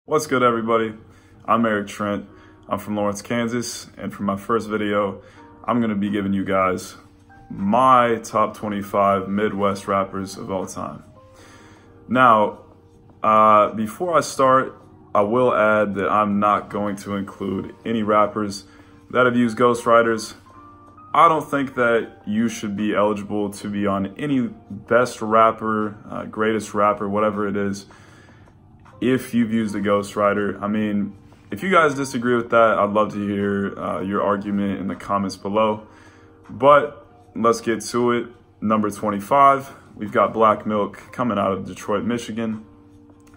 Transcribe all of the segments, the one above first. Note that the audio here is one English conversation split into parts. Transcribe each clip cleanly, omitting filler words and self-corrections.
What's good, everybody? I'm Eric Trent. I'm from Lawrence, Kansas, and for my first video, I'm gonna be giving you guys my top 25 Midwest rappers of all time. Now, before I start, I will add that I'm not going to include any rappers that have used ghostwriters. I don't think that you should be eligible to be on any best rapper, greatest rapper, whatever it is, if you've used a ghostwriter. I mean, if you guys disagree with that, I'd love to hear your argument in the comments below. But let's get to it. Number 25, we've got Black Milk coming out of Detroit, Michigan.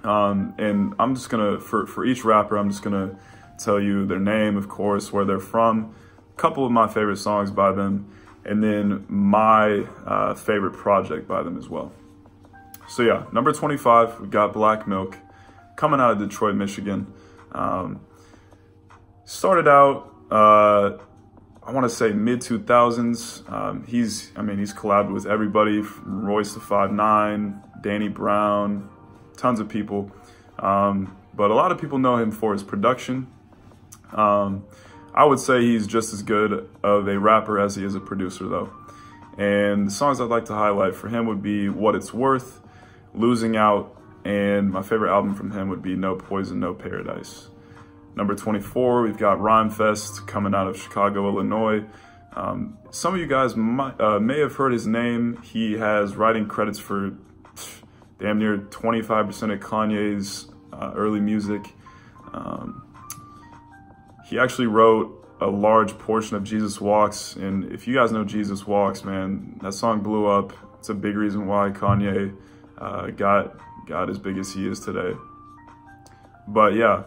And I'm just gonna, for each rapper, I'm just gonna tell you their name, of course, where they're from, a couple of my favorite songs by them, and then my favorite project by them as well. So yeah, number 25, we've got Black Milk coming out of Detroit, Michigan. Started out, I want to say mid-2000s. He's collabed with everybody from Royce the 5'9", Danny Brown, tons of people. But a lot of people know him for his production. I would say he's just as good of a rapper as he is a producer, though. And the songs I'd like to highlight for him would be What It's Worth, Losing Out, and my favorite album from him would be No Poison, No Paradise. Number 24, we've got Rhymefest coming out of Chicago, Illinois. Some of you guys may have heard his name. He has writing credits for damn near 25% of Kanye's early music. He actually wrote a large portion of Jesus Walks, and if you guys know Jesus Walks, man, that song blew up. It's a big reason why Kanye got as big as he is today. But yeah,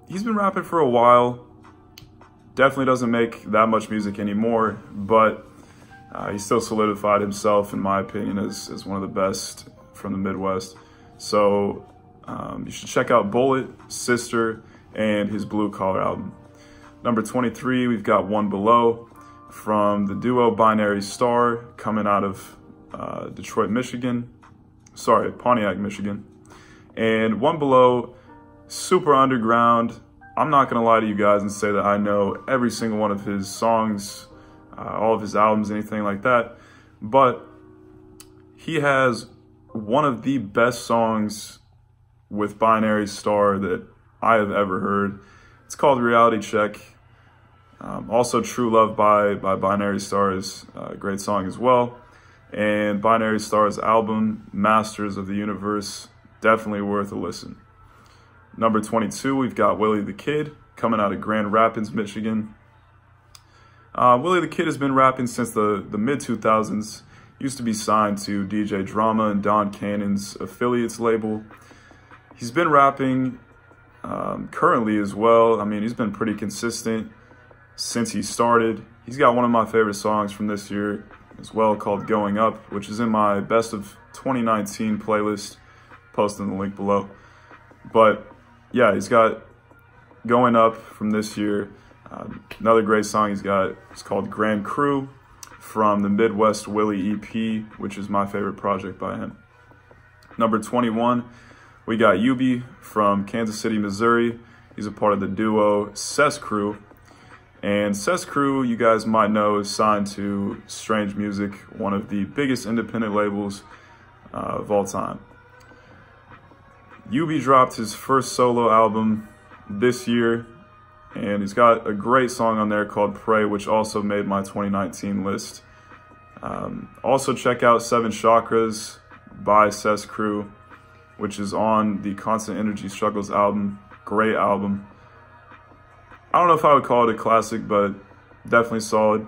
he's been rapping for a while. Definitely doesn't make that much music anymore, but he still solidified himself, in my opinion, as one of the best from the Midwest. So you should check out Bullet, Sister, and his Blue Collar album. Number 23, we've got One Below from the duo Binary Star, coming out of Detroit, Michigan. Sorry, Pontiac, Michigan. And One Below, super underground. I'm not gonna lie to you guys and say that I know every single one of his songs, all of his albums, anything like that. But he has one of the best songs with Binary Star that I have ever heard. It's called Reality Check. Also True Love by Binary Star is a great song as well. And Binary Star's album, Masters of the Universe, definitely worth a listen. Number 22, we've got Willie the Kid coming out of Grand Rapids, Michigan. Willie the Kid has been rapping since the mid-2000s. Used to be signed to DJ Drama and Don Cannon's affiliates label. He's been rapping currently as well. I mean, he's been pretty consistent since he started. He's got one of my favorite songs from this year as well, called Going Up, which is in my best of 2019 playlist, posting the link below. But yeah, he's got Going Up from this year. Another great song he's got is called Grand Crew from the Midwest Willie EP, which is my favorite project by him. Number 21, we got Yubi from Kansas City, Missouri. He's a part of the duo Cess Crew. And Cess Crew, you guys might know, is signed to Strange Music, one of the biggest independent labels of all time. Yubi dropped his first solo album this year, and he's got a great song on there called Pray, which also made my 2019 list. Also check out Seven Chakras by Cess Crew, which is on the Constant Energy Struggles album. Great album. I don't know if I would call it a classic, but definitely solid.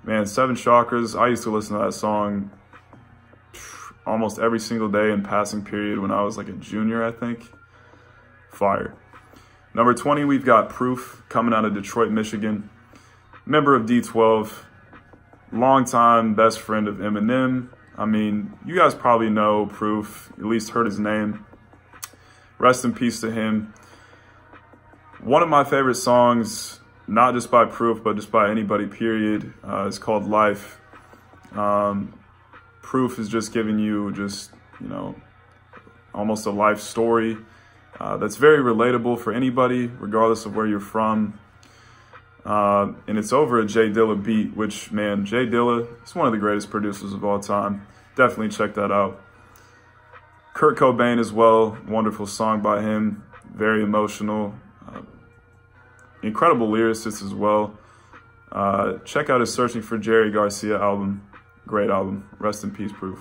Man, Seven Chakras, I used to listen to that song almost every single day in passing period when I was like a junior, I think. Fire. Number 20, we've got Proof coming out of Detroit, Michigan. Member of D12, longtime best friend of Eminem. I mean, you guys probably know Proof, at least heard his name. Rest in peace to him. One of my favorite songs, not just by Proof, but just by anybody, period, is called Life. Proof is just giving you just, you know, almost a life story that's very relatable for anybody, regardless of where you're from. And it's over a J Dilla beat, which, man, J Dilla is one of the greatest producers of all time. Definitely check that out. Kurt Cobain as well, wonderful song by him, very emotional. Incredible lyricist as well. Check out his Searching for Jerry Garcia album. Great album. Rest in peace, Proof.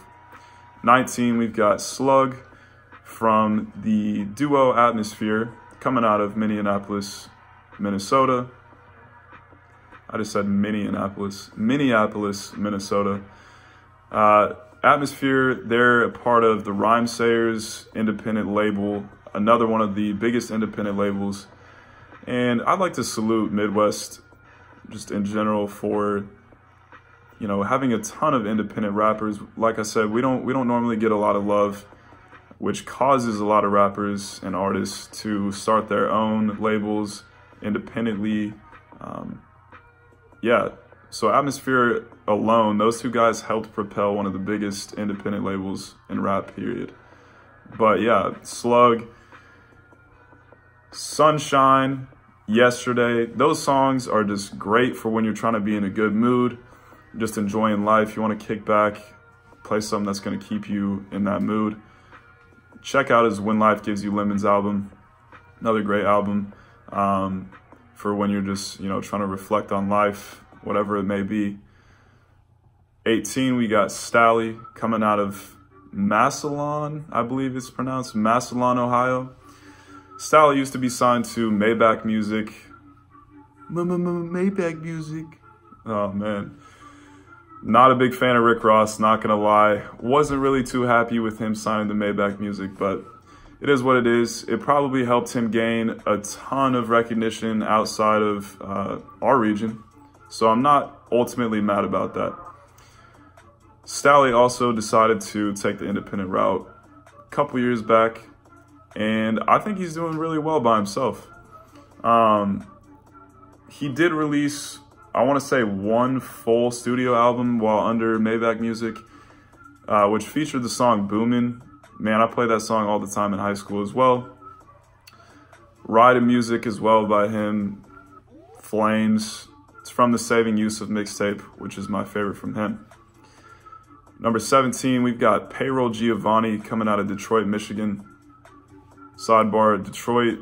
19, we've got Slug from the duo Atmosphere, coming out of Minneapolis, Minnesota. I just said Minneapolis, Minnesota. Atmosphere, they're a part of the Rhymesayers independent label, another one of the biggest independent labels. And I'd like to salute Midwest just in general for, you know, having a ton of independent rappers. Like I said, we don't normally get a lot of love, which causes a lot of rappers and artists to start their own labels independently. Yeah, so Atmosphere alone, those two guys helped propel one of the biggest independent labels in rap, period. But yeah, Slug, Sunshine, Yesterday, those songs are just great for when you're trying to be in a good mood, just enjoying life. You want to kick back, play something that's going to keep you in that mood. Check out his When Life Gives You Lemons album, another great album for when you're just, you know, trying to reflect on life, whatever it may be. 18, we got Stalley coming out of Massillon, I believe it's pronounced, Massillon, Ohio. Stalley used to be signed to Maybach Music. Maybach Music. Oh, man. Not a big fan of Rick Ross, not gonna lie. Wasn't really too happy with him signing to Maybach Music, but it is what it is. It probably helped him gain a ton of recognition outside of our region, so I'm not ultimately mad about that. Stalley also decided to take the independent route a couple years back, and I think he's doing really well by himself. He did release, I want to say, one full studio album while under Maybach Music, which featured the song Boomin'. Man, I played that song all the time in high school as well. Ride Music as well by him. Flames. It's from the Saving Yusuf mixtape, which is my favorite from him. Number 17, we've got Payroll Giovanni coming out of Detroit, Michigan. Sidebar, Detroit.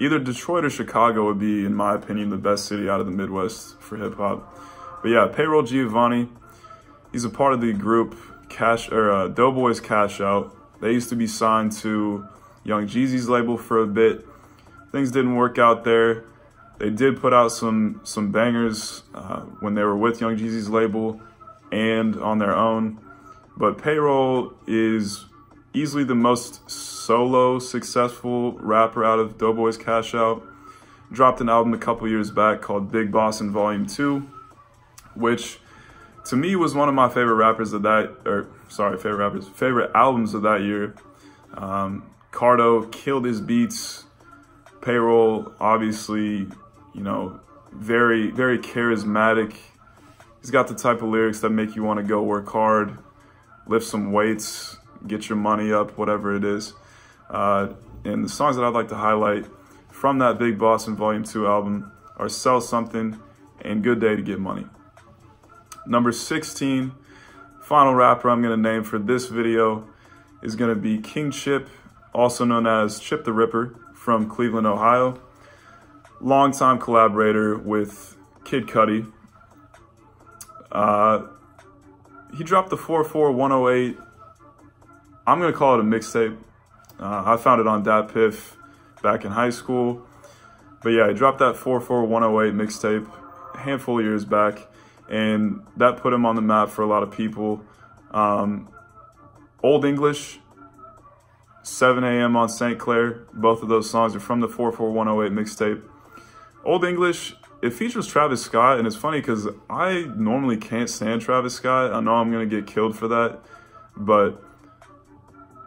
Either Detroit or Chicago would be, in my opinion, the best city out of the Midwest for hip hop. But yeah, Payroll Giovanni, he's a part of the group Doughboys Cash Out. They used to be signed to Young Jeezy's label for a bit. Things didn't work out there. They did put out some bangers when they were with Young Jeezy's label and on their own. But Payroll is easily the most solo successful rapper out of Doughboys Cash Out. Dropped an album a couple years back called Big Bossin' Volume 2, which to me was one of my favorite albums of that year. Cardo killed his beats. Payroll, obviously, you know, very, very charismatic. He's got the type of lyrics that make you want to go work hard, lift some weights, get your money up, whatever it is. And the songs that I'd like to highlight from that Big Bossin' Volume 2 album are Sell Something and Good Day to Get Money. Number 16, final rapper I'm going to name for this video is going to be King Chip, also known as Chip the Ripper, from Cleveland, Ohio. Longtime collaborator with Kid Cudi. He dropped the 44108. I'm going to call it a mixtape. I found it on Dat Piff back in high school. But yeah, he dropped that 44108 mixtape a handful of years back. And that put him on the map for a lot of people. Old English, 7 a.m. on St. Clair. Both of those songs are from the 44108 mixtape. Old English, it features Travis Scott. And it's funny because I normally can't stand Travis Scott. I know I'm going to get killed for that. But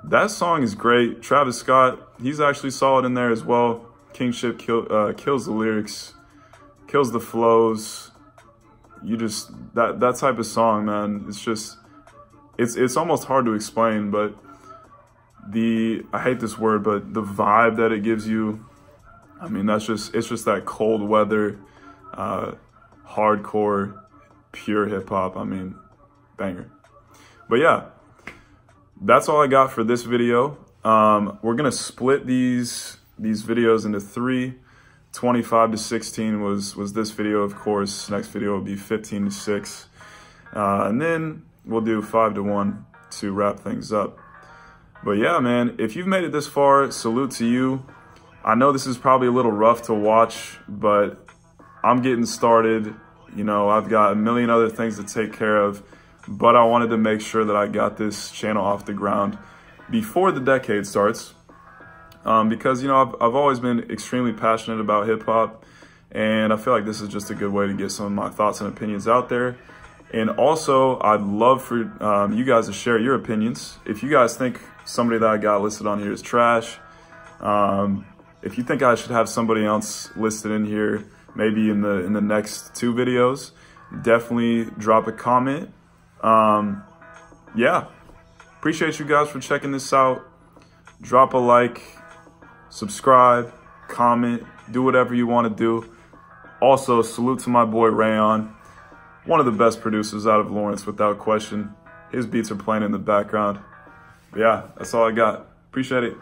that song is great. Travis Scott, he's actually solid in there as well. King Chip kills the lyrics, kills the flows. You just, that type of song, man, it's just, it's almost hard to explain, but I hate this word, but the vibe that it gives you, I mean, it's just that cold weather, hardcore, pure hip hop. I mean, banger. But yeah, that's all I got for this video. We're gonna split these videos into 3. 25 to 16 was this video, of course. Next video will be 15 to 6. And then we'll do 5 to 1 to wrap things up. But yeah, man, if you've made it this far, salute to you. I know this is probably a little rough to watch, but I'm getting started. You know, I've got a million other things to take care of, but I wanted to make sure that I got this channel off the ground before the decade starts. Because, you know, I've always been extremely passionate about hip hop, and I feel like this is just a good way to get some of my thoughts and opinions out there. And also, I'd love for you guys to share your opinions. If you guys think somebody that I got listed on here is trash, if you think I should have somebody else listed in here, maybe in the next 2 videos, definitely drop a comment. Yeah, appreciate you guys for checking this out. Drop a like, subscribe, comment, do whatever you want to do. Also, salute to my boy Rayon, one of the best producers out of Lawrence, without question. His beats are playing in the background. But yeah, that's all I got. Appreciate it.